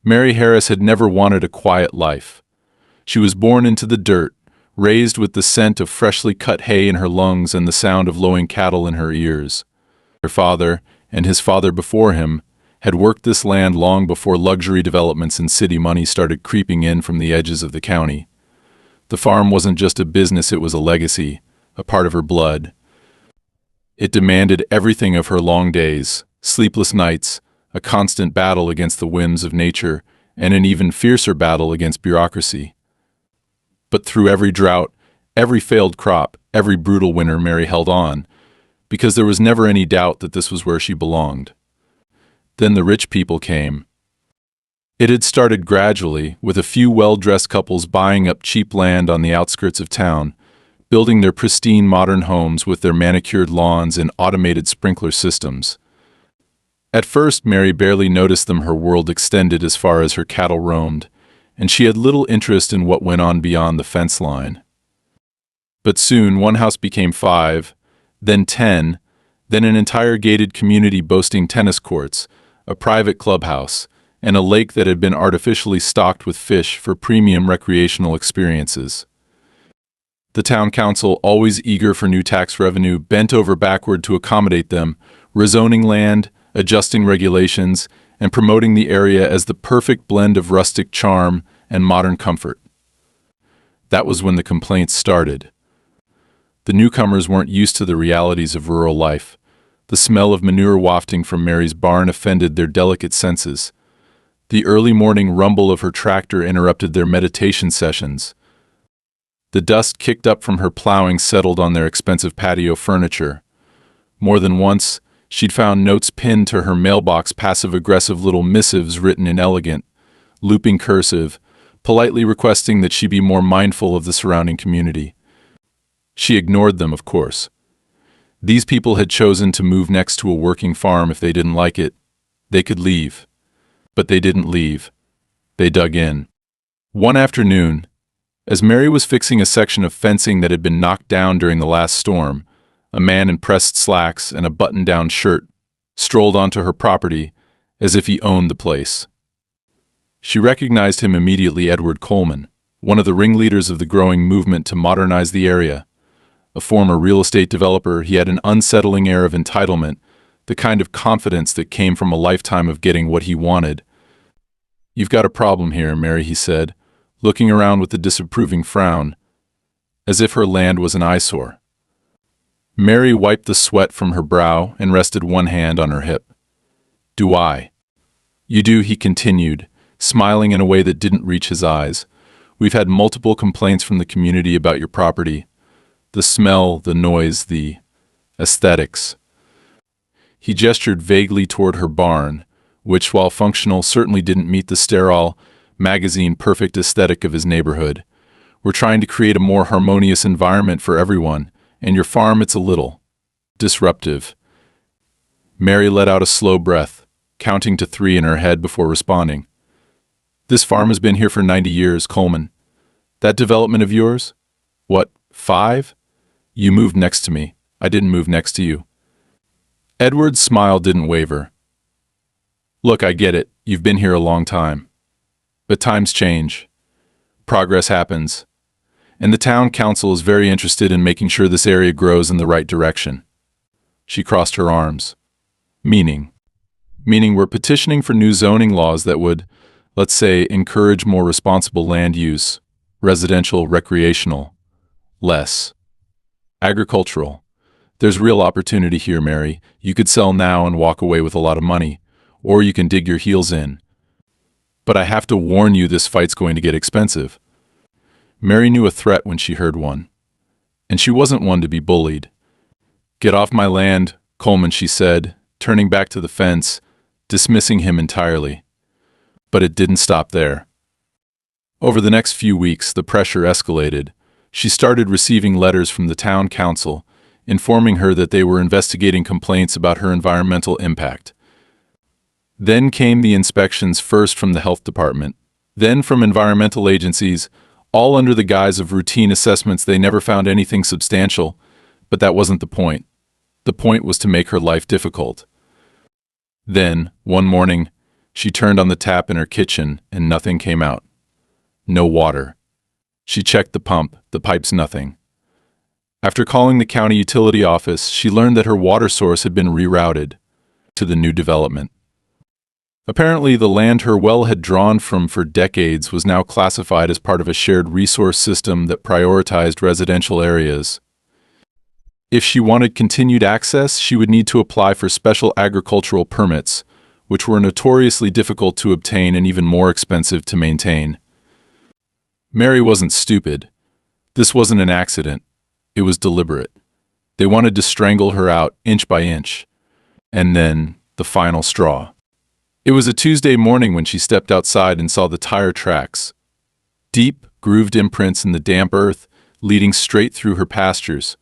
Mary Harris had never wanted a quiet life. She was born into the dirt, raised with the scent of freshly cut hay in her lungs and the sound of lowing cattle in her ears. Her father, and his father before him, had worked this land long before luxury developments and city money started creeping in from the edges of the county. The farm wasn't just a business, it was a legacy, a part of her blood. It demanded everything of her: long days, sleepless nights, a constant battle against the whims of nature, and an even fiercer battle against bureaucracy. But through every drought, every failed crop, every brutal winter, Mary held on, because there was never any doubt that this was where she belonged. Then the rich people came. It had started gradually, with a few well-dressed couples buying up cheap land on the outskirts of town, building their pristine modern homes with their manicured lawns and automated sprinkler systems. At first, Mary barely noticed them. Her world extended as far as her cattle roamed, and she had little interest in what went on beyond the fence line. But soon, one house became 5, then 10, then an entire gated community boasting tennis courts, a private clubhouse, and a lake that had been artificially stocked with fish for premium recreational experiences. The town council, always eager for new tax revenue, bent over backward to accommodate them, rezoning land, adjusting regulations, and promoting the area as the perfect blend of rustic charm and modern comfort. That was when the complaints started. The newcomers weren't used to the realities of rural life. The smell of manure wafting from Mary's barn offended their delicate senses. The early morning rumble of her tractor interrupted their meditation sessions. The dust kicked up from her plowing settled on their expensive patio furniture. More than once, she'd found notes pinned to her mailbox, passive-aggressive little missives written in elegant, looping cursive, politely requesting that she be more mindful of the surrounding community. She ignored them, of course. These people had chosen to move next to a working farm. If they didn't like it, they could leave. But they didn't leave. They dug in. One afternoon, as Mary was fixing a section of fencing that had been knocked down during the last storm, a man in pressed slacks and a button-down shirt strolled onto her property as if he owned the place. She recognized him immediately: Edward Coleman, one of the ringleaders of the growing movement to modernize the area. A former real estate developer, he had an unsettling air of entitlement, the kind of confidence that came from a lifetime of getting what he wanted. "You've got a problem here, Mary," he said, looking around with a disapproving frown, as if her land was an eyesore. Mary wiped the sweat from her brow and rested one hand on her hip. "Do I?" "You do," he continued, smiling in a way that didn't reach his eyes. "We've had multiple complaints from the community about your property. The smell, the noise, the aesthetics." He gestured vaguely toward her barn, which, while functional, certainly didn't meet the sterile, magazine-perfect aesthetic of his neighborhood. "We're trying to create a more harmonious environment for everyone, and your farm, it's a little disruptive." Mary let out a slow breath, counting to 3 in her head before responding. "This farm has been here for 90 years, Coleman. That development of yours? What, 5? You moved next to me. I didn't move next to you." Edward's smile didn't waver. "Look, I get it. You've been here a long time. But times change. Progress happens. And the town council is very interested in making sure this area grows in the right direction." She crossed her arms. Meaning we're petitioning for new zoning laws that would, let's say, encourage more responsible land use, residential, recreational, less agricultural. There's real opportunity here, Mary. You could sell now and walk away with a lot of money, or you can dig your heels in. But I have to warn you, this fight's going to get expensive. Mary knew a threat when she heard one, and she wasn't one to be bullied. "Get off my land, Coleman," she said, turning back to the fence, dismissing him entirely. But it didn't stop there. Over the next few weeks, the pressure escalated. She started receiving letters from the town council, informing her that they were investigating complaints about her environmental impact. Then came the inspections, first from the health department, then from environmental agencies, all under the guise of routine assessments. They never found anything substantial, but that wasn't the point. The point was to make her life difficult. Then, one morning, She turned on the tap in her kitchen and nothing came out. No water. She checked the pump, the pipe's nothing. After calling the county utility office, she learned that her water source had been rerouted to the new development. Apparently, the land her well had drawn from for decades was now classified as part of a shared resource system that prioritized residential areas. If she wanted continued access, she would need to apply for special agricultural permits, which were notoriously difficult to obtain and even more expensive to maintain. Mary wasn't stupid. This wasn't an accident. It was deliberate. They wanted to strangle her out inch by inch. And then, the final straw. It was a Tuesday morning when she stepped outside and saw the tire tracks. Deep, grooved imprints in the damp earth, leading straight through her pastures.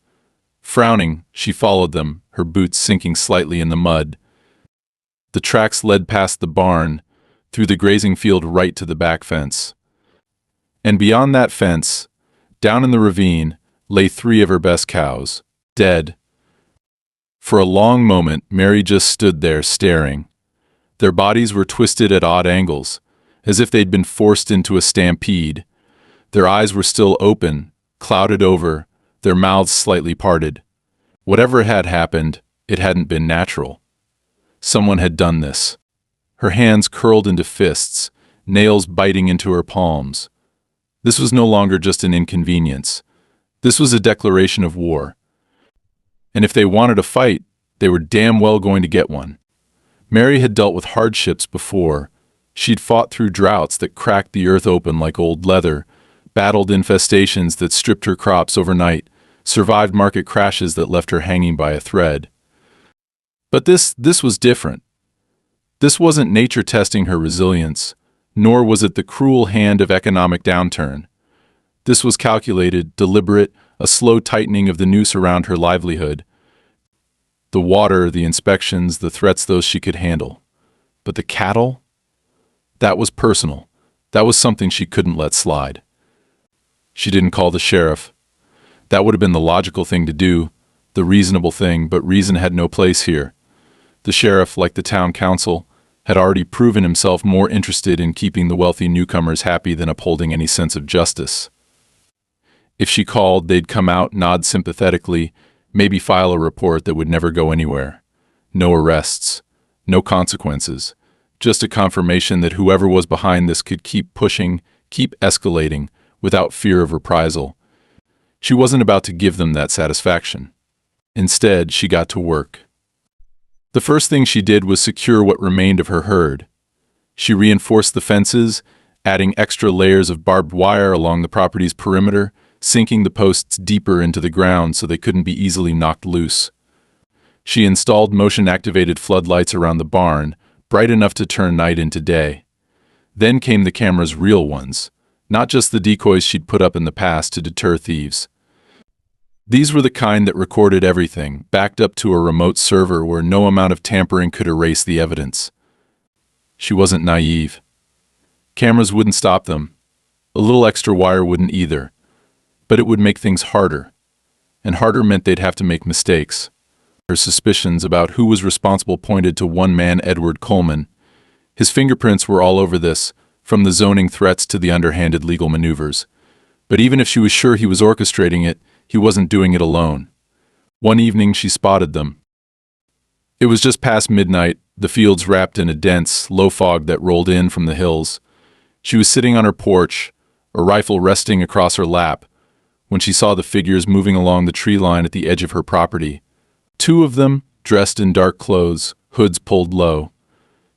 Frowning, she followed them, her boots sinking slightly in the mud. The tracks led past the barn, through the grazing field right to the back fence. And beyond that fence, down in the ravine, lay 3 of her best cows, dead. For a long moment, Mary just stood there staring. Their bodies were twisted at odd angles, as if they'd been forced into a stampede. Their eyes were still open, clouded over, their mouths slightly parted. Whatever had happened, it hadn't been natural. Someone had done this. Her hands curled into fists, nails biting into her palms. This was no longer just an inconvenience. This was a declaration of war. And if they wanted a fight, they were damn well going to get one. Mary had dealt with hardships before. She'd fought through droughts that cracked the earth open like old leather, battled infestations that stripped her crops overnight, survived market crashes that left her hanging by a thread. But this was different. This wasn't nature testing her resilience, nor was it the cruel hand of economic downturn. This was calculated, deliberate, a slow tightening of the noose around her livelihood. The water, the inspections, the threats those she could handle. But the cattle? That was personal. That was something she couldn't let slide. She didn't call the sheriff. That would have been the logical thing to do, the reasonable thing, but reason had no place here. The sheriff, like the town council, had already proven himself more interested in keeping the wealthy newcomers happy than upholding any sense of justice. If she called, they'd come out, nod sympathetically, maybe file a report that would never go anywhere. No arrests, no consequences, just a confirmation that whoever was behind this could keep pushing, keep escalating, without fear of reprisal. She wasn't about to give them that satisfaction. Instead, she got to work. The first thing she did was secure what remained of her herd. She reinforced the fences, adding extra layers of barbed wire along the property's perimeter, sinking the posts deeper into the ground so they couldn't be easily knocked loose. She installed motion-activated floodlights around the barn, bright enough to turn night into day. Then came the camera's real ones, not just the decoys she'd put up in the past to deter thieves. These were the kind that recorded everything, backed up to a remote server where no amount of tampering could erase the evidence. She wasn't naive. Cameras wouldn't stop them. A little extra wire wouldn't either. But it would make things harder. And harder meant they'd have to make mistakes. Her suspicions about who was responsible pointed to one man, Edward Coleman. His fingerprints were all over this, from the zoning threats to the underhanded legal maneuvers. But even if she was sure he was orchestrating it, he wasn't doing it alone. One evening she spotted them. It was just past midnight, the fields wrapped in a dense, low fog that rolled in from the hills. She was sitting on her porch, a rifle resting across her lap, when she saw the figures moving along the tree line at the edge of her property. 2 of them, dressed in dark clothes, hoods pulled low.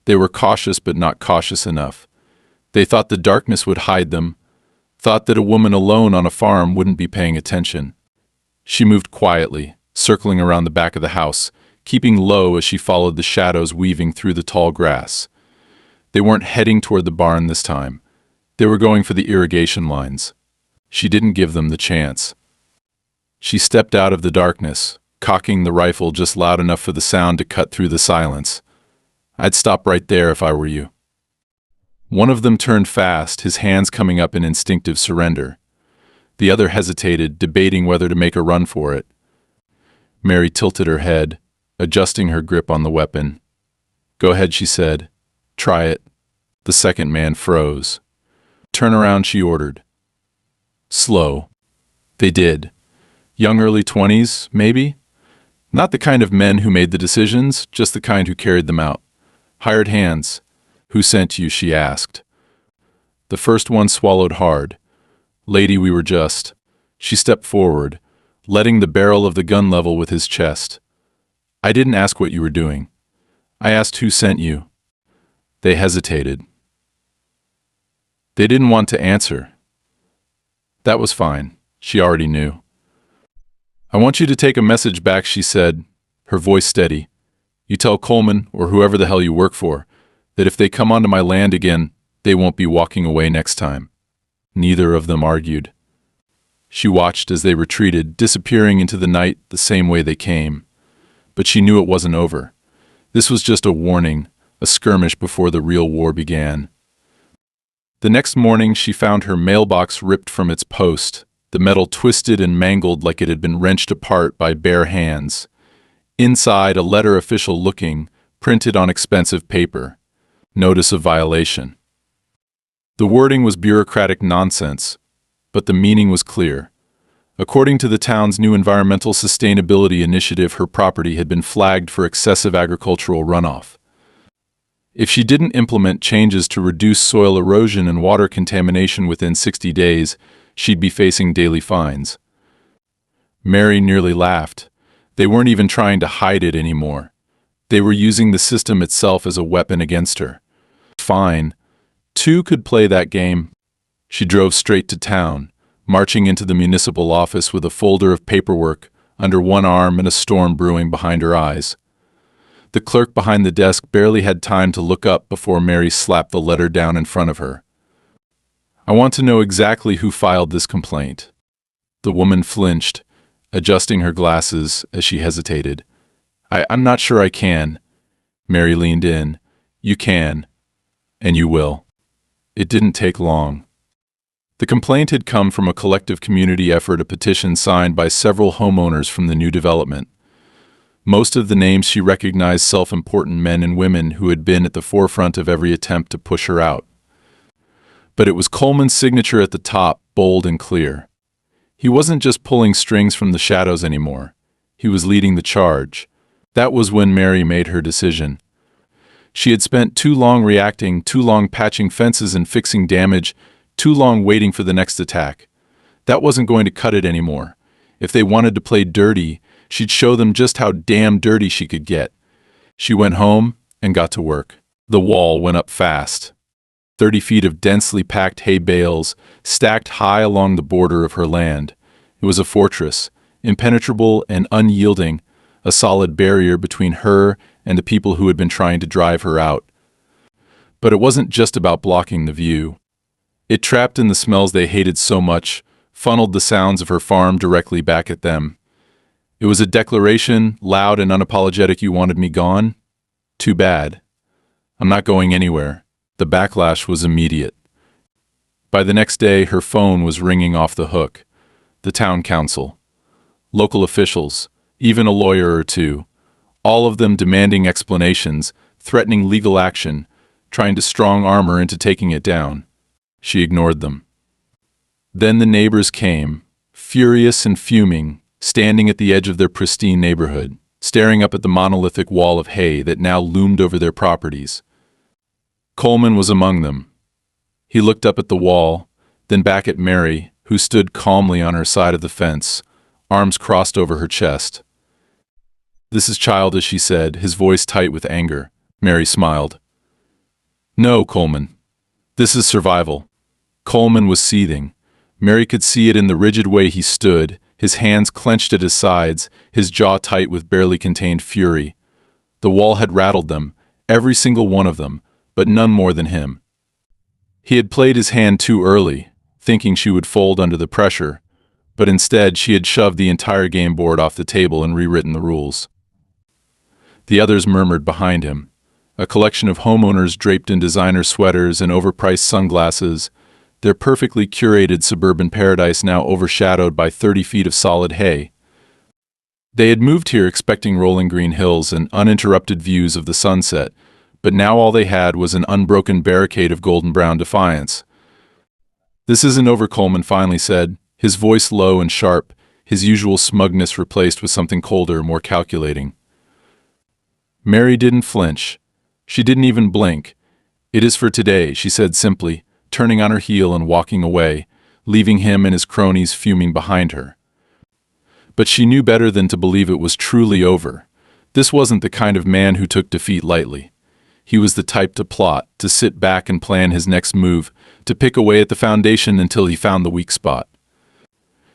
They were cautious but not cautious enough. They thought the darkness would hide them, thought that a woman alone on a farm wouldn't be paying attention. She moved quietly, circling around the back of the house, keeping low as she followed the shadows weaving through the tall grass. They weren't heading toward the barn this time. They were going for the irrigation lines. She didn't give them the chance. She stepped out of the darkness, cocking the rifle just loud enough for the sound to cut through the silence. I'd stop right there if I were you. One of them turned fast, his hands coming up in instinctive surrender. The other hesitated, debating whether to make a run for it. Mary tilted her head, adjusting her grip on the weapon. "Go ahead," she said. "Try it. The second man froze. "Turn around," she ordered. Slow. They did. Young early 20s, maybe? Not the kind of men who made the decisions, just the kind who carried them out. Hired hands. "Who sent you?" she asked. The first one swallowed hard. "Lady, we were just." She stepped forward, letting the barrel of the gun level with his chest. "I didn't ask what you were doing. I asked who sent you." They hesitated. They didn't want to answer. That was fine. She already knew. "I want you to take a message back," she said, her voice steady. "You tell Coleman, or whoever the hell you work for, that if they come onto my land again, they won't be walking away next time." Neither of them argued. She watched as they retreated, disappearing into the night the same way they came. But she knew it wasn't over. This was just a warning, a skirmish before the real war began. The next morning, she found her mailbox ripped from its post, the metal twisted and mangled like it had been wrenched apart by bare hands. Inside, a letter official looking, printed on expensive paper. Notice of violation. The wording was bureaucratic nonsense, but the meaning was clear. According to the town's new environmental sustainability initiative, her property had been flagged for excessive agricultural runoff. If she didn't implement changes to reduce soil erosion and water contamination within 60 days, she'd be facing daily fines. Mary nearly laughed. They weren't even trying to hide it anymore. They were using the system itself as a weapon against her. Fine. Two could play that game. She drove straight to town, marching into the municipal office with a folder of paperwork under one arm and a storm brewing behind her eyes. The clerk behind the desk barely had time to look up before Mary slapped the letter down in front of her. "I want to know exactly who filed this complaint." The woman flinched, adjusting her glasses as she hesitated. I'm not sure I can." Mary leaned in. "You can, and you will." It didn't take long. The complaint had come from a collective community effort, a petition signed by several homeowners from the new development. Most of the names she recognized self-important men and women who had been at the forefront of every attempt to push her out. But it was Coleman's signature at the top, bold and clear. He wasn't just pulling strings from the shadows anymore. He was leading the charge. That was when Mary made her decision. She had spent too long reacting, too long patching fences and fixing damage, too long waiting for the next attack. That wasn't going to cut it anymore. If they wanted to play dirty, she'd show them just how damn dirty she could get. She went home and got to work. The wall went up fast. 30 feet of densely packed hay bales, stacked high along the border of her land. It was a fortress, impenetrable and unyielding, a solid barrier between her and the people who had been trying to drive her out. But it wasn't just about blocking the view. It trapped in the smells they hated so much, funneled the sounds of her farm directly back at them. It was a declaration, loud and unapologetic. "You wanted me gone? Too bad. I'm not going anywhere." The backlash was immediate. By the next day, her phone was ringing off the hook. The town council, local officials, even a lawyer or two, all of them demanding explanations, threatening legal action, trying to strong-arm her into taking it down. She ignored them. Then the neighbors came, furious and fuming, standing at the edge of their pristine neighborhood, staring up at the monolithic wall of hay that now loomed over their properties. Coleman was among them. He looked up at the wall, then back at Mary, who stood calmly on her side of the fence, arms crossed over her chest. "This is childish," he said, his voice tight with anger. Mary smiled. "No, Coleman. This is survival." Coleman was seething. Mary could see it in the rigid way he stood, his hands clenched at his sides, his jaw tight with barely contained fury. The wall had rattled them, every single one of them, but none more than him. He had played his hand too early, thinking she would fold under the pressure, but instead she had shoved the entire game board off the table and rewritten the rules. The others murmured behind him, a collection of homeowners draped in designer sweaters and overpriced sunglasses, their perfectly curated suburban paradise now overshadowed by 30 feet of solid hay. They had moved here expecting rolling green hills and uninterrupted views of the sunset, but now all they had was an unbroken barricade of golden brown defiance. "This isn't over," Coleman finally said, his voice low and sharp, his usual smugness replaced with something colder, more calculating. Mary didn't flinch. She didn't even blink. "It is for today," she said simply, turning on her heel and walking away, leaving him and his cronies fuming behind her. But she knew better than to believe it was truly over. This wasn't the kind of man who took defeat lightly. He was the type to plot, to sit back and plan his next move, to pick away at the foundation until he found the weak spot.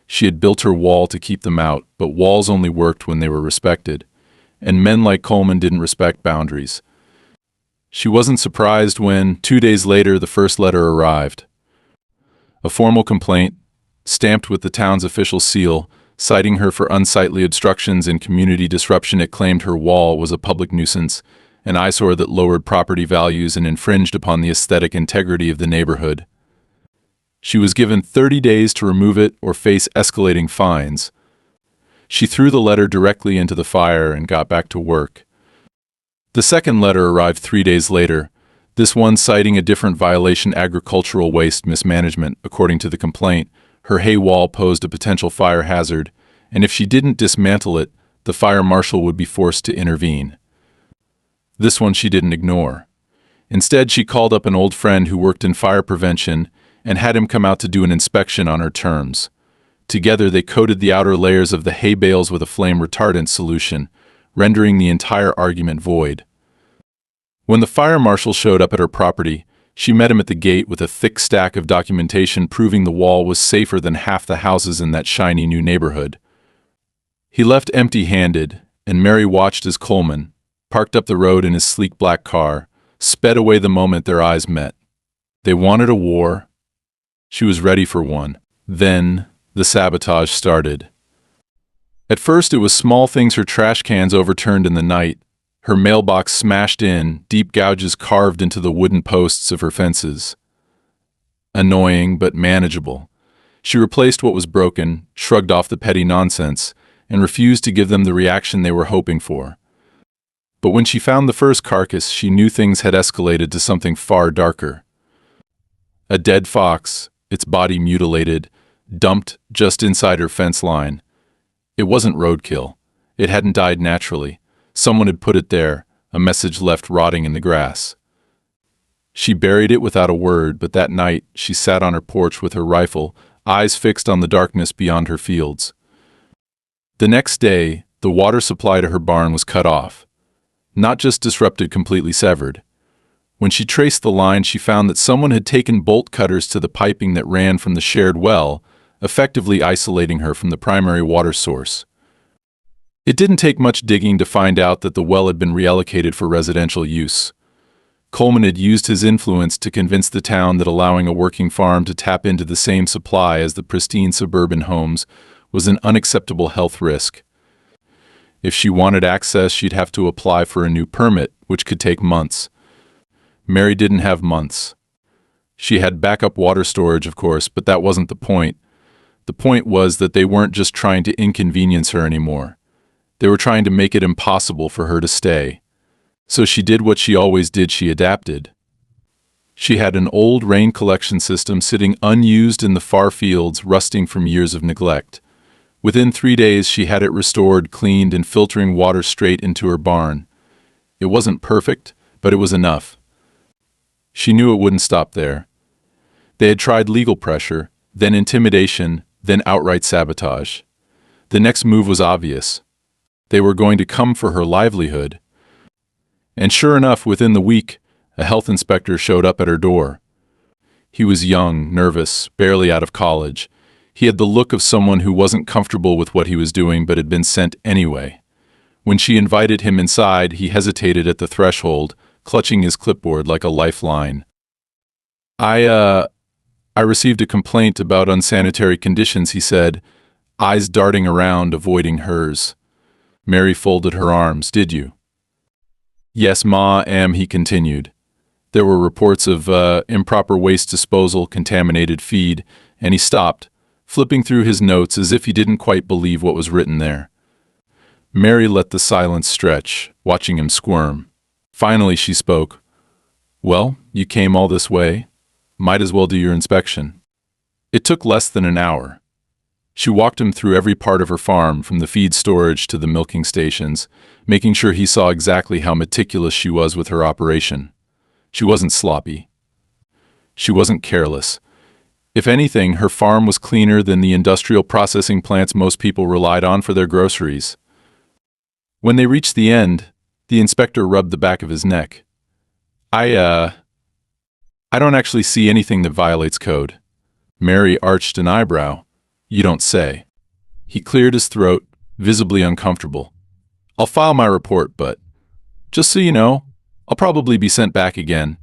She had built her wall to keep them out, but walls only worked when they were respected. And men like Coleman didn't respect boundaries. She wasn't surprised when, 2 days later, the first letter arrived. A formal complaint, stamped with the town's official seal, citing her for unsightly obstructions and community disruption. It claimed her wall was a public nuisance, an eyesore that lowered property values and infringed upon the aesthetic integrity of the neighborhood. She was given 30 days to remove it or face escalating fines. She threw the letter directly into the fire and got back to work. The second letter arrived 3 days later, this one citing a different violation: agricultural waste mismanagement. According to the complaint, her hay wall posed a potential fire hazard, and if she didn't dismantle it, the fire marshal would be forced to intervene. This one she didn't ignore. Instead, she called up an old friend who worked in fire prevention and had him come out to do an inspection on her terms. Together, they coated the outer layers of the hay bales with a flame retardant solution, rendering the entire argument void. When the fire marshal showed up at her property, she met him at the gate with a thick stack of documentation proving the wall was safer than half the houses in that shiny new neighborhood. He left empty-handed, and Mary watched as Coleman, parked up the road in his sleek black car, sped away the moment their eyes met. They wanted a war. She was ready for one. Then the sabotage started. At first it was small things: her trash cans overturned in the night, her mailbox smashed in, deep gouges carved into the wooden posts of her fences. Annoying, but manageable. She replaced what was broken, shrugged off the petty nonsense, and refused to give them the reaction they were hoping for. But when she found the first carcass, she knew things had escalated to something far darker. A dead fox, its body mutilated, dumped just inside her fence line. It wasn't roadkill. It hadn't died naturally. Someone had put it there, a message left rotting in the grass. She buried it without a word, but that night she sat on her porch with her rifle, eyes fixed on the darkness beyond her fields. The next day, the water supply to her barn was cut off. Not just disrupted, completely severed. When she traced the line, she found that someone had taken bolt cutters to the piping that ran from the shared well, effectively isolating her from the primary water source. It didn't take much digging to find out that the well had been reallocated for residential use. Coleman had used his influence to convince the town that allowing a working farm to tap into the same supply as the pristine suburban homes was an unacceptable health risk. If she wanted access, she'd have to apply for a new permit, which could take months. Mary didn't have months. She had backup water storage, of course, but that wasn't the point. The point was that they weren't just trying to inconvenience her anymore. They were trying to make it impossible for her to stay. So she did what she always did: she adapted. She had an old rain collection system sitting unused in the far fields, rusting from years of neglect. Within 3 days, she had it restored, cleaned, and filtering water straight into her barn. It wasn't perfect, but it was enough. She knew it wouldn't stop there. They had tried legal pressure, then intimidation, then outright sabotage. The next move was obvious. They were going to come for her livelihood. And sure enough, within the week, a health inspector showed up at her door. He was young, nervous, barely out of college. He had the look of someone who wasn't comfortable with what he was doing but had been sent anyway. When she invited him inside, he hesitated at the threshold, clutching his clipboard like a lifeline. I received a complaint about unsanitary conditions," he said, eyes darting around, avoiding hers. Mary folded her arms. "Did you?" "Yes, ma'am," he continued. There were reports of improper waste disposal, contaminated feed, and he stopped, flipping through his notes as if he didn't quite believe what was written there. Mary let the silence stretch, watching him squirm. Finally, she spoke. Well, you came all this way. Might as well do your inspection. It took less than an hour. She walked him through every part of her farm, from the feed storage to the milking stations, making sure he saw exactly how meticulous she was with her operation. She wasn't sloppy. She wasn't careless. If anything, her farm was cleaner than the industrial processing plants most people relied on for their groceries. When they reached the end, the inspector rubbed the back of his neck. I don't actually see anything that violates code. Mary arched an eyebrow. You don't say. He cleared his throat, visibly uncomfortable. I'll file my report, but just so you know, I'll probably be sent back again.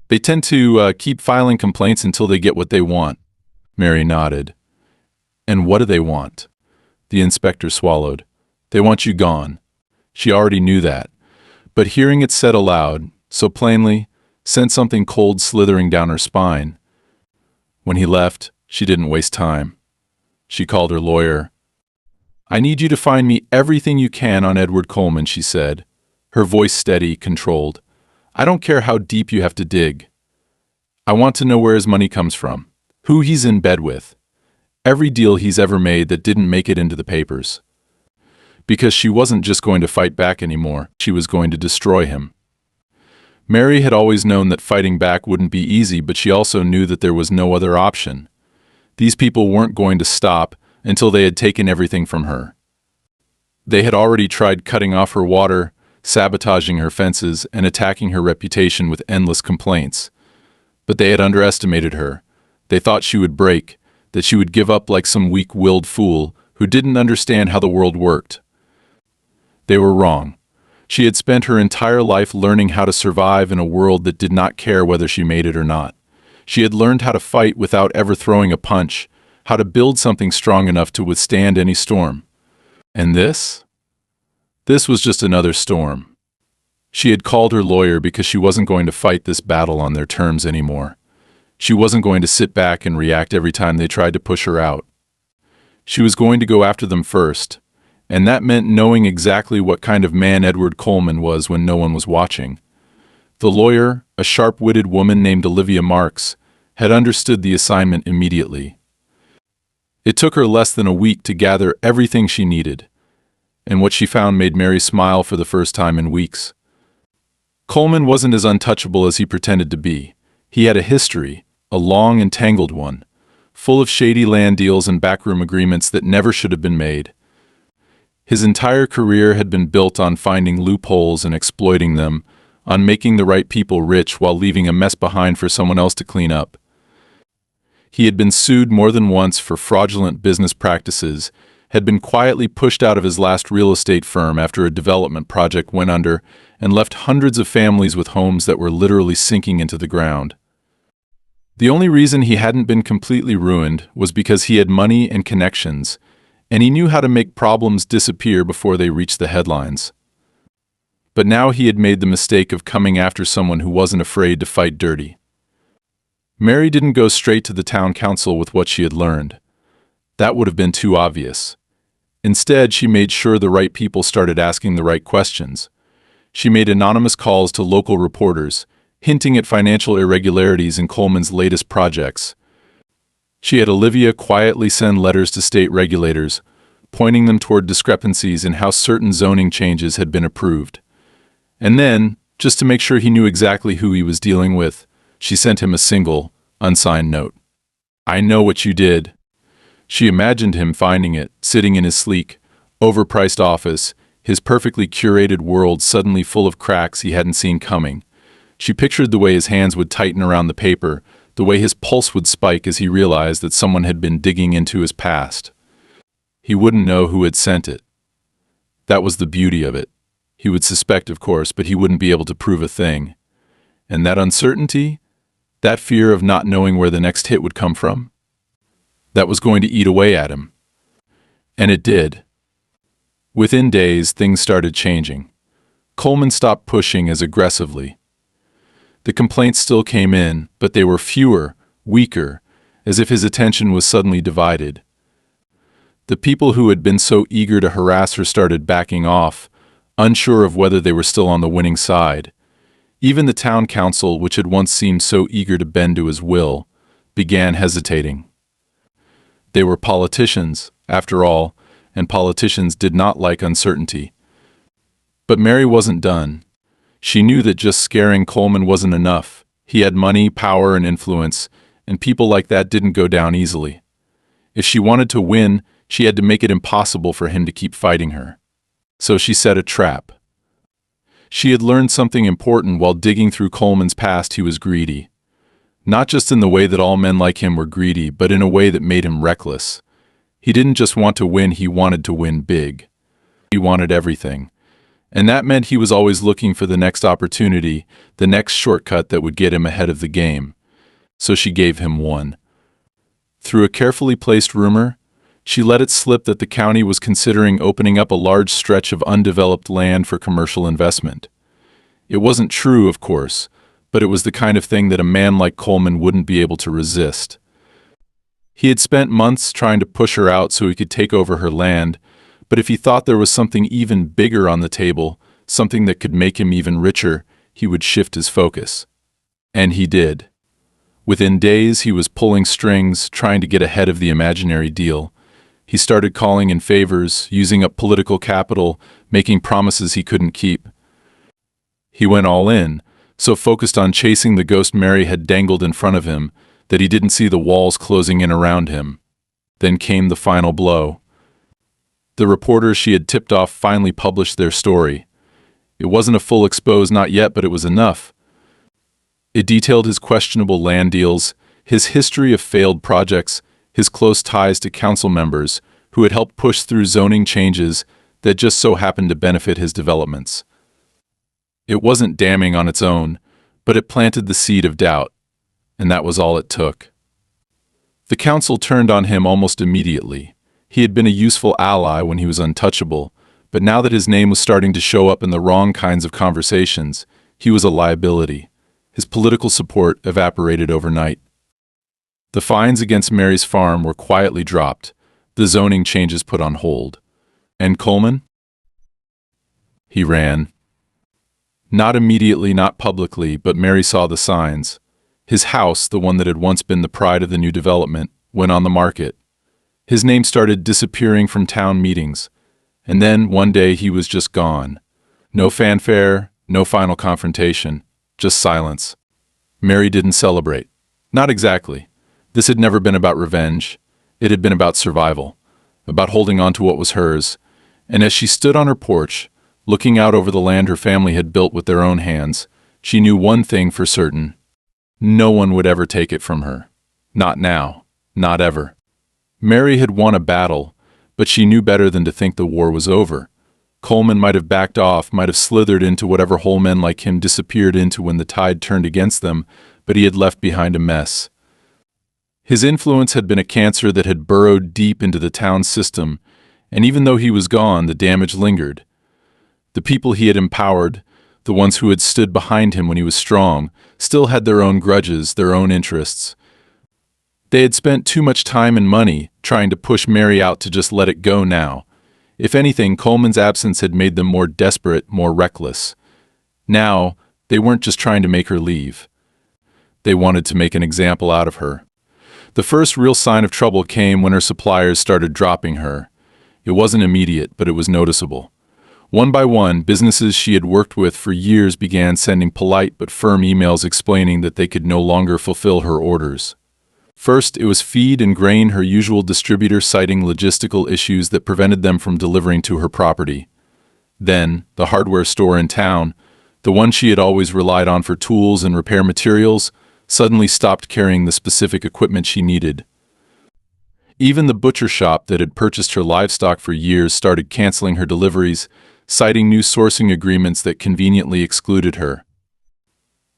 They tend to keep filing complaints until they get what they want. Mary nodded. And what do they want? The inspector swallowed. They want you gone. She already knew that, but hearing it said aloud, so plainly, sent something cold slithering down her spine. When he left, she didn't waste time. She called her lawyer. I need you to find me everything you can on Edward Coleman, she said, her voice steady, controlled. I don't care how deep you have to dig. I want to know where his money comes from, who he's in bed with, every deal he's ever made that didn't make it into the papers. Because she wasn't just going to fight back anymore, she was going to destroy him. Mary had always known that fighting back wouldn't be easy, but she also knew that there was no other option. These people weren't going to stop until they had taken everything from her. They had already tried cutting off her water, sabotaging her fences, and attacking her reputation with endless complaints. But they had underestimated her. They thought she would break, that she would give up like some weak-willed fool who didn't understand how the world worked. They were wrong. She had spent her entire life learning how to survive in a world that did not care whether she made it or not. She had learned how to fight without ever throwing a punch, how to build something strong enough to withstand any storm. And this? This was just another storm. She had called her lawyer because she wasn't going to fight this battle on their terms anymore. She wasn't going to sit back and react every time they tried to push her out. She was going to go after them first, and that meant knowing exactly what kind of man Edward Coleman was when no one was watching. The lawyer, a sharp-witted woman named Olivia Marks, had understood the assignment immediately. It took her less than a week to gather everything she needed, and what she found made Mary smile for the first time in weeks. Coleman wasn't as untouchable as he pretended to be. He had a history, a long and tangled one, full of shady land deals and backroom agreements that never should have been made. His entire career had been built on finding loopholes and exploiting them, on making the right people rich while leaving a mess behind for someone else to clean up. He had been sued more than once for fraudulent business practices, had been quietly pushed out of his last real estate firm after a development project went under, and left hundreds of families with homes that were literally sinking into the ground. The only reason he hadn't been completely ruined was because he had money and connections, and he knew how to make problems disappear before they reached the headlines. But now he had made the mistake of coming after someone who wasn't afraid to fight dirty. Mary didn't go straight to the town council with what she had learned. That would have been too obvious. Instead, she made sure the right people started asking the right questions. She made anonymous calls to local reporters, hinting at financial irregularities in Coleman's latest projects. She had Olivia quietly send letters to state regulators, pointing them toward discrepancies in how certain zoning changes had been approved. And then, just to make sure he knew exactly who he was dealing with, she sent him a single, unsigned note. I know what you did. She imagined him finding it, sitting in his sleek, overpriced office, his perfectly curated world suddenly full of cracks he hadn't seen coming. She pictured the way his hands would tighten around the paper, the way his pulse would spike as he realized that someone had been digging into his past. He wouldn't know who had sent it. That was the beauty of it. He would suspect, of course, but he wouldn't be able to prove a thing. And that uncertainty, that fear of not knowing where the next hit would come from, that was going to eat away at him. And it did. Within days, things started changing. Coleman stopped pushing as aggressively. The complaints still came in, but they were fewer, weaker, as if his attention was suddenly divided. The people who had been so eager to harass her started backing off, unsure of whether they were still on the winning side. Even the town council, which had once seemed so eager to bend to his will, began hesitating. They were politicians, after all, and politicians did not like uncertainty. But Mary wasn't done. She knew that just scaring Coleman wasn't enough. He had money, power, and influence, and people like that didn't go down easily. If she wanted to win, she had to make it impossible for him to keep fighting her. So she set a trap. She had learned something important while digging through Coleman's past. He was greedy. Not just in the way that all men like him were greedy, but in a way that made him reckless. He didn't just want to win, he wanted to win big. He wanted everything. And that meant he was always looking for the next opportunity, the next shortcut that would get him ahead of the game. So she gave him one. Through a carefully placed rumor, she let it slip that the county was considering opening up a large stretch of undeveloped land for commercial investment. It wasn't true, of course, but it was the kind of thing that a man like Coleman wouldn't be able to resist. He had spent months trying to push her out so he could take over her land, but if he thought there was something even bigger on the table, something that could make him even richer, he would shift his focus. And he did. Within days, he was pulling strings, trying to get ahead of the imaginary deal. He started calling in favors, using up political capital, making promises he couldn't keep. He went all in, so focused on chasing the ghost Mary had dangled in front of him that he didn't see the walls closing in around him. Then came the final blow. The reporters she had tipped off finally published their story. It wasn't a full expose, not yet, but it was enough. It detailed his questionable land deals, his history of failed projects, his close ties to council members who had helped push through zoning changes that just so happened to benefit his developments. It wasn't damning on its own, but it planted the seed of doubt, and that was all it took. The council turned on him almost immediately. He had been a useful ally when he was untouchable, but now that his name was starting to show up in the wrong kinds of conversations, he was a liability. His political support evaporated overnight. The fines against Mary's farm were quietly dropped, the zoning changes put on hold. And Coleman? He ran. Not immediately, not publicly, but Mary saw the signs. His house, the one that had once been the pride of the new development, went on the market. His name started disappearing from town meetings, and then one day he was just gone. No fanfare, no final confrontation, just silence. Mary didn't celebrate. Not exactly. This had never been about revenge. It had been about survival, about holding on to what was hers. And as she stood on her porch, looking out over the land her family had built with their own hands, she knew one thing for certain. No one would ever take it from her. Not now. Not ever. Mary had won a battle, but she knew better than to think the war was over. Coleman might have backed off, might have slithered into whatever hole men like him disappeared into when the tide turned against them, but he had left behind a mess. His influence had been a cancer that had burrowed deep into the town system, and even though he was gone, the damage lingered. The people he had empowered, the ones who had stood behind him when he was strong, still had their own grudges, their own interests. They had spent too much time and money trying to push Mary out to just let it go now. If anything, Coleman's absence had made them more desperate, more reckless. Now, they weren't just trying to make her leave. They wanted to make an example out of her. The first real sign of trouble came when her suppliers started dropping her. It wasn't immediate, but it was noticeable. One by one, businesses she had worked with for years began sending polite but firm emails explaining that they could no longer fulfill her orders. First, it was Feed and Grain, her usual distributor, citing logistical issues that prevented them from delivering to her property. Then, the hardware store in town, the one she had always relied on for tools and repair materials, suddenly stopped carrying the specific equipment she needed. Even the butcher shop that had purchased her livestock for years started canceling her deliveries, citing new sourcing agreements that conveniently excluded her.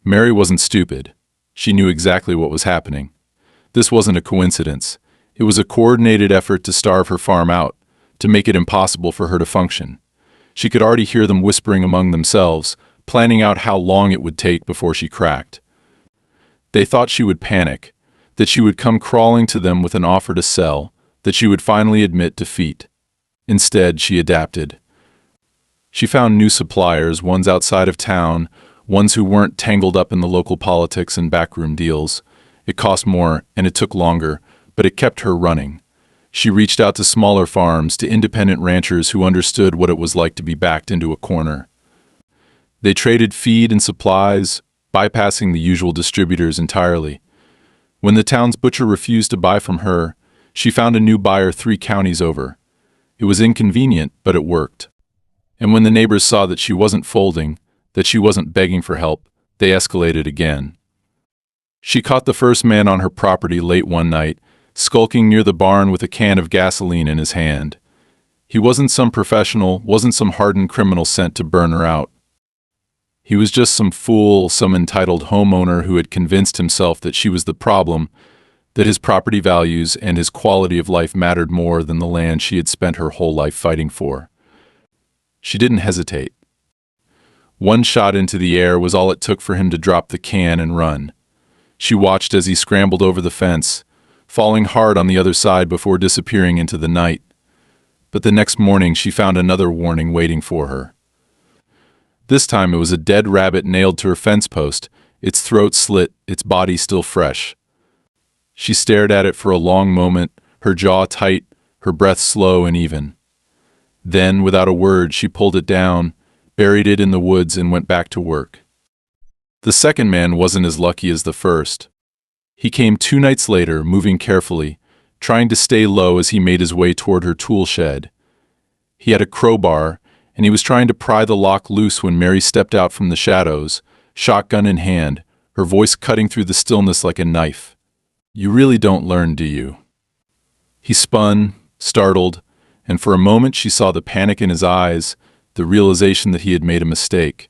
Mary wasn't stupid. She knew exactly what was happening. This wasn't a coincidence. It was a coordinated effort to starve her farm out, to make it impossible for her to function. She could already hear them whispering among themselves, planning out how long it would take before she cracked. They thought she would panic, that she would come crawling to them with an offer to sell, that she would finally admit defeat. Instead, she adapted. She found new suppliers, ones outside of town, ones who weren't tangled up in the local politics and backroom deals. It cost more, and it took longer, but it kept her running. She reached out to smaller farms, to independent ranchers who understood what it was like to be backed into a corner. They traded feed and supplies, bypassing the usual distributors entirely. When the town's butcher refused to buy from her, she found a new buyer 3 counties over. It was inconvenient, but it worked. And when the neighbors saw that she wasn't folding, that she wasn't begging for help, they escalated again. She caught the first man on her property late one night, skulking near the barn with a can of gasoline in his hand. He wasn't some professional, wasn't some hardened criminal sent to burn her out. He was just some fool, some entitled homeowner who had convinced himself that she was the problem, that his property values and his quality of life mattered more than the land she had spent her whole life fighting for. She didn't hesitate. One shot into the air was all it took for him to drop the can and run. She watched as he scrambled over the fence, falling hard on the other side before disappearing into the night. But the next morning she found another warning waiting for her. This time it was a dead rabbit nailed to her fence post, its throat slit, its body still fresh. She stared at it for a long moment, her jaw tight, her breath slow and even. Then, without a word, she pulled it down, buried it in the woods, and went back to work. The second man wasn't as lucky as the first. He came 2 nights later, moving carefully, trying to stay low as he made his way toward her tool shed. He had a crowbar, and he was trying to pry the lock loose when Mary stepped out from the shadows, shotgun in hand, her voice cutting through the stillness like a knife. "You really don't learn, do you?" He spun, startled, and for a moment she saw the panic in his eyes, the realization that he had made a mistake.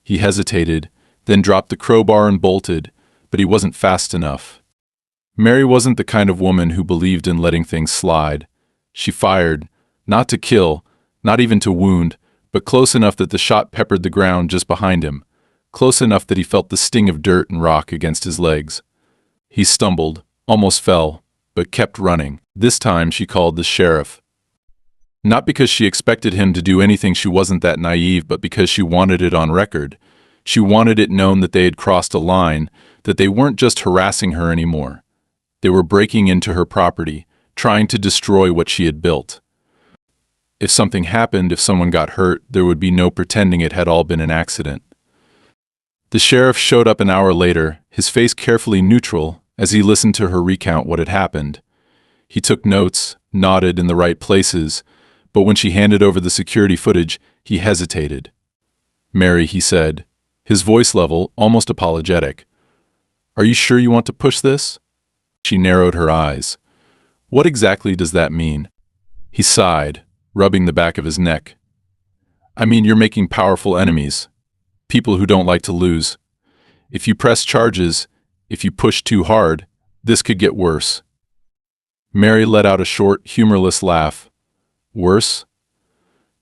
He hesitated, then dropped the crowbar and bolted, but he wasn't fast enough. Mary wasn't the kind of woman who believed in letting things slide. She fired, not to kill, not even to wound, but close enough that the shot peppered the ground just behind him, close enough that he felt the sting of dirt and rock against his legs. He stumbled, almost fell, but kept running. This time she called the sheriff. Not because she expected him to do anything, she wasn't that naive, but because she wanted it on record. She wanted it known that they had crossed a line, that they weren't just harassing her anymore. They were breaking into her property, trying to destroy what she had built. If something happened, if someone got hurt, there would be no pretending it had all been an accident. The sheriff showed up an hour later, his face carefully neutral, as he listened to her recount what had happened. He took notes, nodded in the right places, but when she handed over the security footage, he hesitated. "Mary," he said, his voice level, almost apologetic, "are you sure you want to push this?" She narrowed her eyes. "What exactly does that mean?" He sighed, rubbing the back of his neck. "I mean, you're making powerful enemies, people who don't like to lose. If you press charges, if you push too hard, this could get worse." Mary let out a short, humorless laugh. "Worse?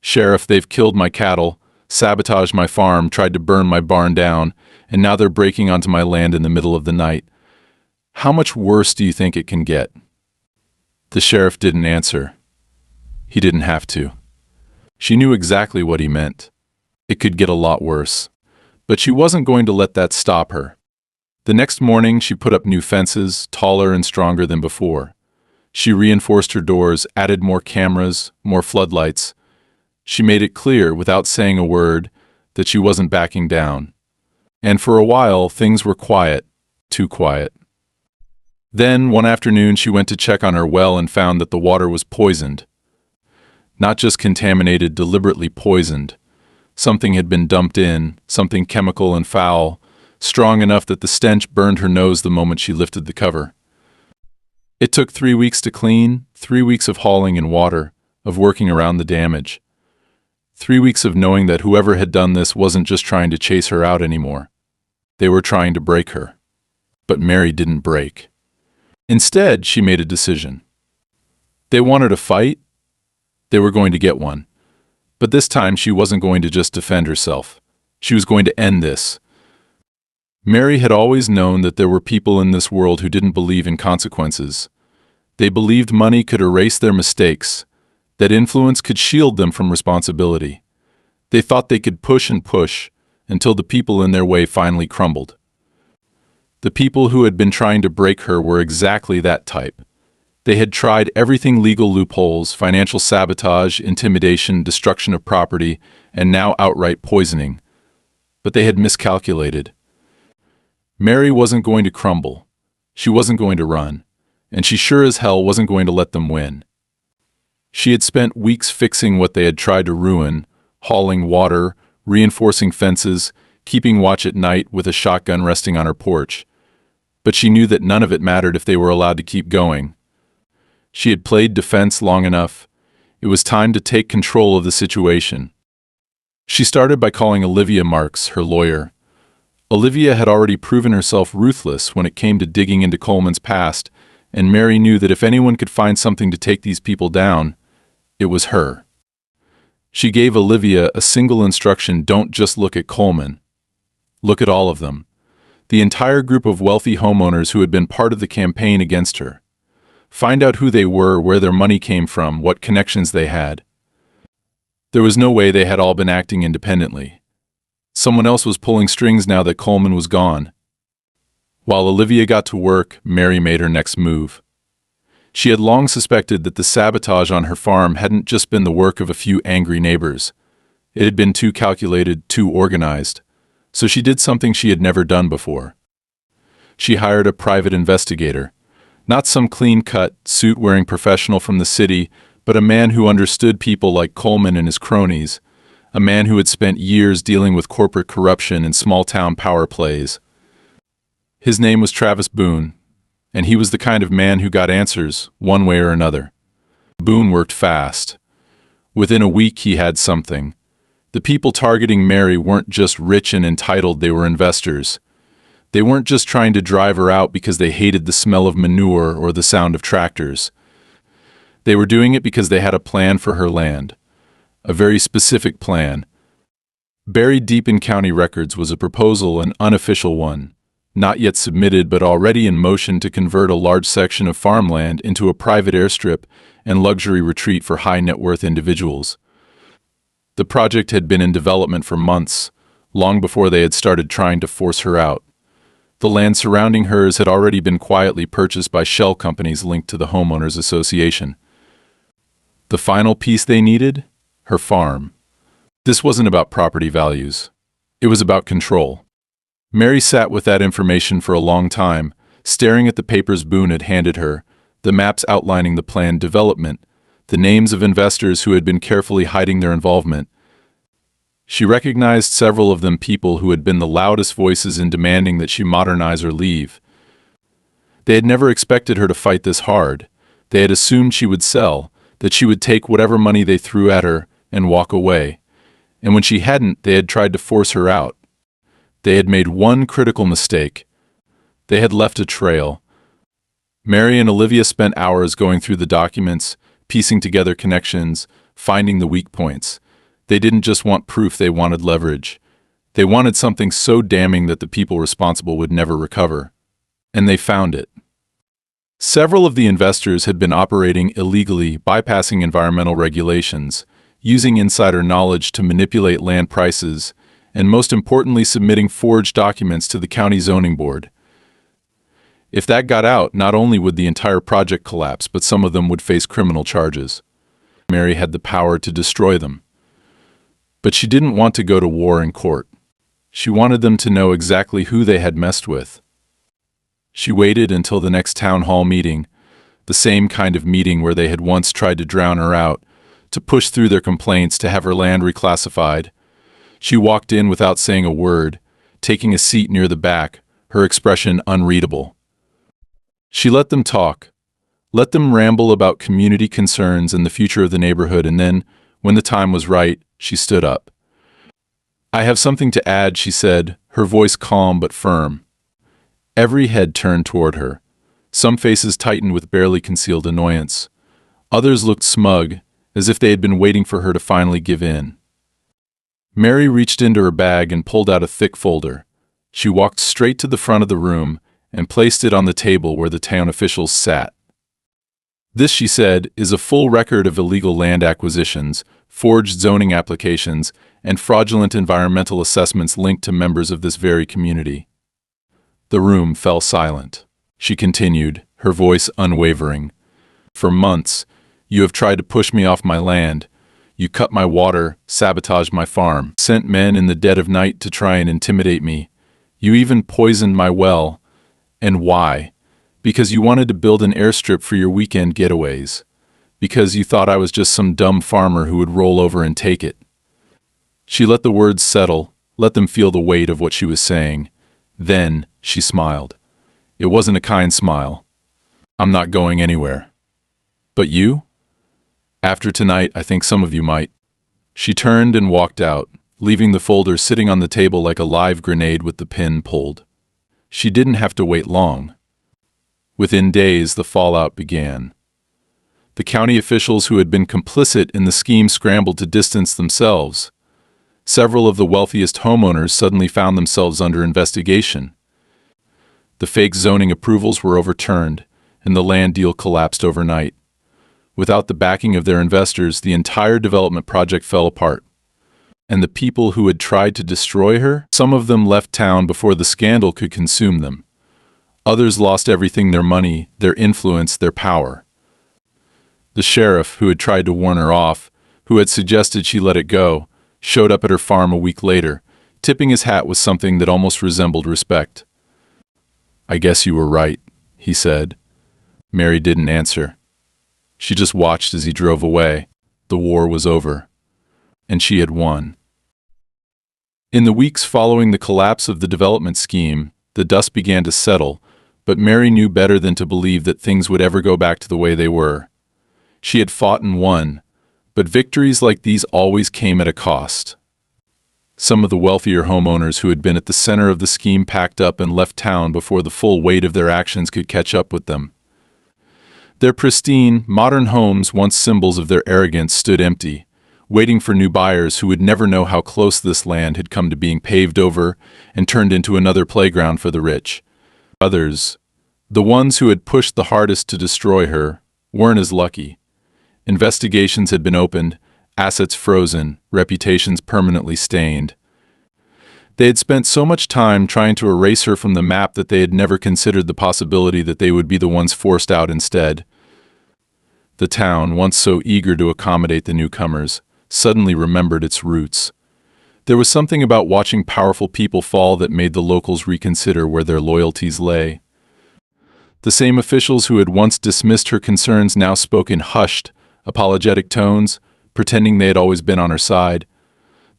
Sheriff, they've killed my cattle, sabotaged my farm, tried to burn my barn down, and now they're breaking onto my land in the middle of the night. How much worse do you think it can get?" The sheriff didn't answer. He didn't have to. She knew exactly what he meant. It could get a lot worse. But she wasn't going to let that stop her. The next morning, she put up new fences, taller and stronger than before. She reinforced her doors, added more cameras, more floodlights. She made it clear, without saying a word, that she wasn't backing down. And for a while, things were quiet, too quiet. Then, one afternoon, she went to check on her well and found that the water was poisoned. Not just contaminated, deliberately poisoned. Something had been dumped in, something chemical and foul, strong enough that the stench burned her nose the moment she lifted the cover. It took 3 weeks to clean, 3 weeks of hauling in water, of working around the damage. 3 weeks of knowing that whoever had done this wasn't just trying to chase her out anymore. They were trying to break her. But Mary didn't break. Instead, she made a decision. They wanted a fight. They were going to get one. But this time she wasn't going to just defend herself. She was going to end this. Mary had always known that there were people in this world who didn't believe in consequences. They believed money could erase their mistakes, that influence could shield them from responsibility. They thought they could push and push until the people in their way finally crumbled. The people who had been trying to break her were exactly that type. They had tried everything: legal loopholes, financial sabotage, intimidation, destruction of property, and now outright poisoning. But they had miscalculated. Mary wasn't going to crumble. She wasn't going to run. And she sure as hell wasn't going to let them win. She had spent weeks fixing what they had tried to ruin, hauling water, reinforcing fences, keeping watch at night with a shotgun resting on her porch. But she knew that none of it mattered if they were allowed to keep going. She had played defense long enough. It was time to take control of the situation. She started by calling Olivia Marks, her lawyer. Olivia had already proven herself ruthless when it came to digging into Coleman's past, and Mary knew that if anyone could find something to take these people down, it was her. She gave Olivia a single instruction: don't just look at Coleman. Look at all of them. The entire group of wealthy homeowners who had been part of the campaign against her. Find out who they were, where their money came from, what connections they had. There was no way they had all been acting independently. Someone else was pulling strings now that Coleman was gone. While Olivia got to work, Mary made her next move. She had long suspected that the sabotage on her farm hadn't just been the work of a few angry neighbors. It had been too calculated, too organized. So she did something she had never done before. She hired a private investigator. Not some clean-cut, suit-wearing professional from the city, but a man who understood people like Coleman and his cronies, a man who had spent years dealing with corporate corruption and small-town power plays. His name was Travis Boone, and he was the kind of man who got answers, one way or another. Boone worked fast. Within a week he had something. The people targeting Mary weren't just rich and entitled, they were investors. They weren't just trying to drive her out because they hated the smell of manure or the sound of tractors. They were doing it because they had a plan for her land. A very specific plan. Buried deep in county records was a proposal, an unofficial one, not yet submitted but already in motion, to convert a large section of farmland into a private airstrip and luxury retreat for high-net-worth individuals. The project had been in development for months, long before they had started trying to force her out. The land surrounding hers had already been quietly purchased by shell companies linked to the Homeowners Association. The final piece they needed? Her farm. This wasn't about property values. It was about control. Mary sat with that information for a long time, staring at the papers Boone had handed her, the maps outlining the planned development, the names of investors who had been carefully hiding their involvement. She recognized several of them people who had been the loudest voices in demanding that she modernize or leave. They had never expected her to fight this hard. They had assumed she would sell, that she would take whatever money they threw at her and walk away. And when she hadn't, they had tried to force her out. They had made one critical mistake. They had left a trail. Mary and Olivia spent hours going through the documents, piecing together connections, finding the weak points. They didn't just want proof, they wanted leverage. They wanted something so damning that the people responsible would never recover. And they found it. Several of the investors had been operating illegally, bypassing environmental regulations, using insider knowledge to manipulate land prices, and most importantly, submitting forged documents to the county zoning board. If that got out, not only would the entire project collapse, but some of them would face criminal charges. Mary had the power to destroy them. But she didn't want to go to war in court. She wanted them to know exactly who they had messed with. She waited until the next town hall meeting, the same kind of meeting where they had once tried to drown her out, to push through their complaints, to have her land reclassified. She walked in without saying a word, taking a seat near the back, her expression unreadable. She let them talk, let them ramble about community concerns and the future of the neighborhood, and then, when the time was right, she stood up. "I have something to add," she said, her voice calm but firm. Every head turned toward her. Some faces tightened with barely concealed annoyance. Others looked smug, as if they had been waiting for her to finally give in. Mary reached into her bag and pulled out a thick folder. She walked straight to the front of the room and placed it on the table where the town officials sat. "This," she said, "is a full record of illegal land acquisitions, forged zoning applications, and fraudulent environmental assessments linked to members of this very community. The room fell silent. She continued, her voice unwavering. For months, you have tried to push me off my land. You cut my water, sabotaged my farm, sent men in the dead of night to try and intimidate me. You even poisoned my well. And why? Because you wanted to build an airstrip for your weekend getaways. Because you thought I was just some dumb farmer who would roll over and take it. She let the words settle, let them feel the weight of what she was saying. Then she smiled. It wasn't a kind smile. I'm not going anywhere. But you? After tonight, I think some of you might. She turned and walked out, leaving the folder sitting on the table like a live grenade with the pin pulled. She didn't have to wait long. Within days, the fallout began. The county officials who had been complicit in the scheme scrambled to distance themselves. Several of the wealthiest homeowners suddenly found themselves under investigation. The fake zoning approvals were overturned, and the land deal collapsed overnight. Without the backing of their investors, the entire development project fell apart. And the people who had tried to destroy her, some of them left town before the scandal could consume them. Others lost everything: their money, their influence, their power. The sheriff, who had tried to warn her off, who had suggested she let it go, showed up at her farm a week later, tipping his hat with something that almost resembled respect. "I guess you were right," he said. Mary didn't answer. She just watched as he drove away. The war was over, and she had won. In the weeks following the collapse of the development scheme, the dust began to settle, but Mary knew better than to believe that things would ever go back to the way they were. She had fought and won, but victories like these always came at a cost. Some of the wealthier homeowners who had been at the center of the scheme packed up and left town before the full weight of their actions could catch up with them. Their pristine, modern homes, once symbols of their arrogance, stood empty, waiting for new buyers who would never know how close this land had come to being paved over and turned into another playground for the rich. Others, the ones who had pushed the hardest to destroy her, weren't as lucky. Investigations had been opened, assets frozen, reputations permanently stained. They had spent so much time trying to erase her from the map that they had never considered the possibility that they would be the ones forced out instead. The town, once so eager to accommodate the newcomers, suddenly remembered its roots. There was something about watching powerful people fall that made the locals reconsider where their loyalties lay. The same officials who had once dismissed her concerns now spoke in hushed, apologetic tones, pretending they had always been on her side.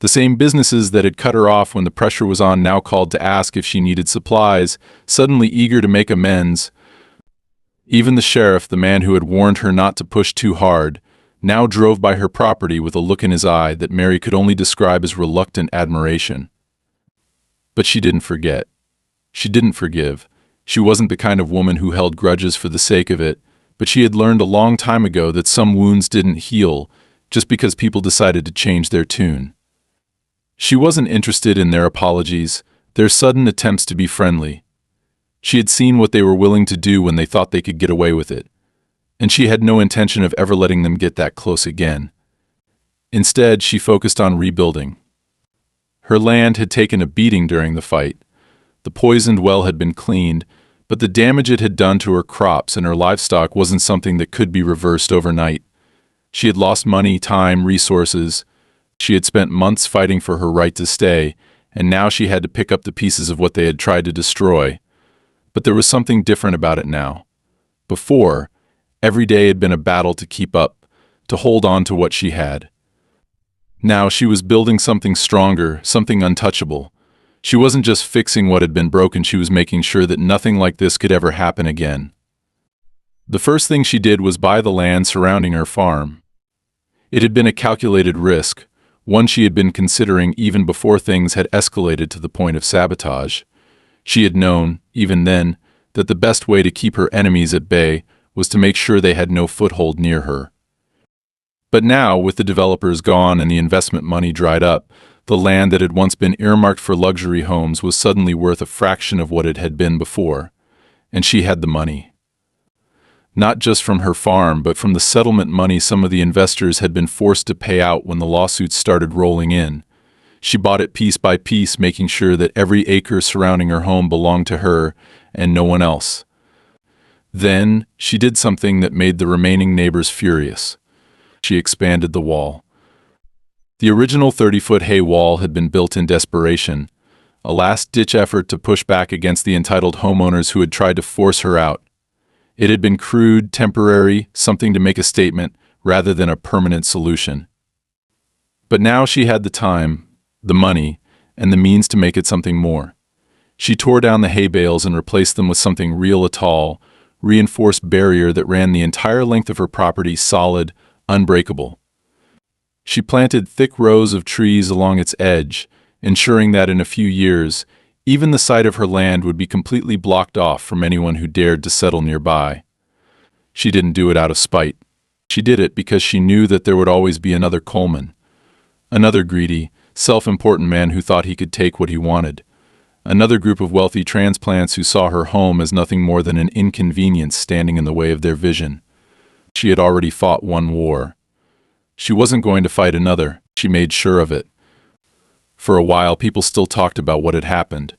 The same businesses that had cut her off when the pressure was on now called to ask if she needed supplies, suddenly eager to make amends. Even the sheriff, the man who had warned her not to push too hard, now drove by her property with a look in his eye that Mary could only describe as reluctant admiration. But she didn't forget. She didn't forgive. She wasn't the kind of woman who held grudges for the sake of it, but she had learned a long time ago that some wounds didn't heal just because people decided to change their tune. She wasn't interested in their apologies, their sudden attempts to be friendly. She had seen what they were willing to do when they thought they could get away with it, and she had no intention of ever letting them get that close again. Instead, she focused on rebuilding. Her land had taken a beating during the fight. The poisoned well had been cleaned, but the damage it had done to her crops and her livestock wasn't something that could be reversed overnight. She had lost money, time, resources. She had spent months fighting for her right to stay, and now she had to pick up the pieces of what they had tried to destroy. But there was something different about it now. Before, every day had been a battle to keep up, to hold on to what she had. Now she was building something stronger, something untouchable. She wasn't just fixing what had been broken, she was making sure that nothing like this could ever happen again. The first thing she did was buy the land surrounding her farm. It had been a calculated risk, one she had been considering even before things had escalated to the point of sabotage. She had known, even then, that the best way to keep her enemies at bay was to make sure they had no foothold near her. But now, with the developers gone and the investment money dried up, the land that had once been earmarked for luxury homes was suddenly worth a fraction of what it had been before, and she had the money. Not just from her farm, but from the settlement money some of the investors had been forced to pay out when the lawsuits started rolling in. She bought it piece by piece, making sure that every acre surrounding her home belonged to her and no one else. Then, she did something that made the remaining neighbors furious. She expanded the wall. The original 30-foot hay wall had been built in desperation, a last-ditch effort to push back against the entitled homeowners who had tried to force her out. It had been crude, temporary, something to make a statement, rather than a permanent solution. But now she had the time, the money, and the means to make it something more. She tore down the hay bales and replaced them with something real, a tall, reinforced barrier that ran the entire length of her property, solid, unbreakable. She planted thick rows of trees along its edge, ensuring that in a few years, even the site of her land would be completely blocked off from anyone who dared to settle nearby. She didn't do it out of spite. She did it because she knew that there would always be another Coleman, another greedy, self-important man who thought he could take what he wanted, another group of wealthy transplants who saw her home as nothing more than an inconvenience standing in the way of their vision. She had already fought one war. She wasn't going to fight another. She made sure of it. For a while, people still talked about what had happened.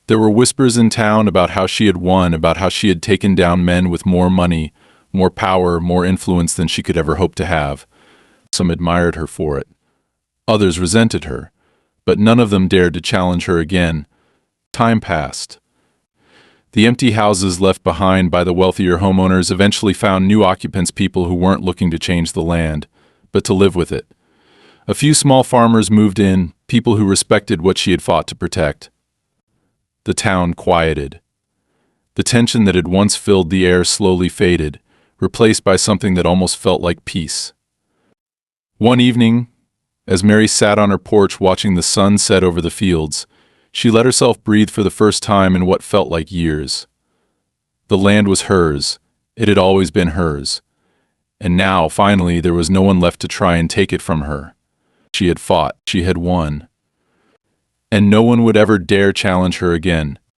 There were whispers in town about how she had won, about how she had taken down men with more money, more power, more influence than she could ever hope to have. Some admired her for it. Others resented her, but none of them dared to challenge her again. Time passed. The empty houses left behind by the wealthier homeowners eventually found new occupants, people who weren't looking to change the land, but to live with it. A few small farmers moved in, people who respected what she had fought to protect. The town quieted. The tension that had once filled the air slowly faded, replaced by something that almost felt like peace. One evening, as Mary sat on her porch watching the sun set over the fields, she let herself breathe for the first time in what felt like years. The land was hers. It had always been hers. And now, finally, there was no one left to try and take it from her. She had fought. She had won. And no one would ever dare challenge her again.